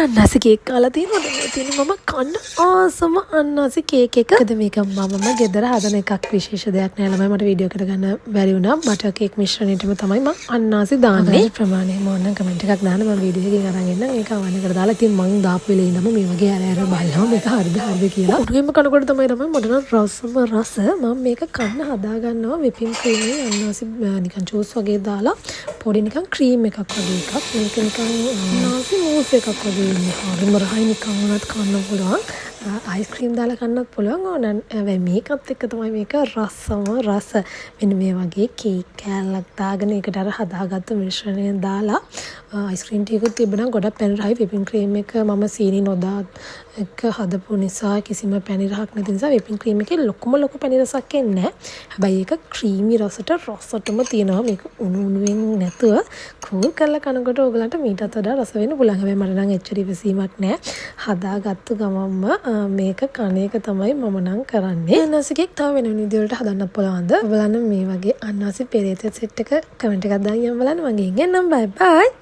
අන්නාසි cake කාලා තියෙනවද? මේ තියෙන මම කන්න ආසම අන්නාසි කේක් එක. ඒකද මේක මමම ගෙදර හදන එකක්, විශේෂ දෙයක් නෑ. ළමයි මට වීඩියෝ එකට ගන්න බැරි වුණා. බටර් කේක් මිශ්‍රණයටම තමයි මම අන්නාසි දාන්නේ. ප්‍රමාණය මොන කමෙන්ට් එකක් දාන්න මම වීඩියෝ එකකින් අරන් එන්නම්. ඒක අවන්නකට දාලා ඉතින් මං දාපු වෙලේ ඉඳන්ම මේ වගේ ඇර බලනවා මේක හරිද කියලා. උරුගෙම කනකොට තමයි මට නම් රසම රස. මම මේක කන්න හදා ගන්නවා whipping cream එකේ අන්නාසි නිකන් ජූස් වගේ දාලා පොඩි නිකන් ක්‍රීම් එකක් වගේ එකක්. මේක නිකන් අන්නාසි මූස් එකක් වගේ ඉන්නේ. හරිම රහයි නිකන් උනත් කන්න පුළුවන්. අයිස්ක්‍රීම් දාලා කන්නත් පුළුවන්. ඕනනම් හැබැයි මේකත් එක්ක තමයි මේක රසම රස. මෙන්න මේ වගේ කේක් කෑල්ලක් දාගෙන ඒකට අර හදාගත්ත මිශ්‍රණය දාලා අයිස්ක්‍රීම් ටිකකුත් තිබ්බනම් ගොඩක් පැණි රහයි. whipping cream එක මම සීනි නොදා එක හදපු නිසා කිසිම පැණි රහක් නැති නිසා whipping cream එකේ ලොකු පැණි රසක් එන්නේ නැහැ. හැබැයි ඒක ක්‍රීමි රසටම තියෙනවා. මේක උණුවෙන් නැතුව කූල් කරලා කනකොට ඕගලන්ට මීටත් වඩා රස වෙන්න පුළුවන්. හැබැයි මට නම් එච්චර ඉවසීමක් නැහැ. හදාගත්තු ගමන්ම මේක කණ එක තමයි මම නම් කරන්නේ. අන්නාසි කේක් තව වෙන විදිහකට හදන්නත් පුළුවන්ද? බලන්න මේ වගේ අන්නාසි පෙරේත සෙට් එක කමෙන්ට් එකක් දාන්න බලන්න. මගෙන් එන්නම්. බයි බයි.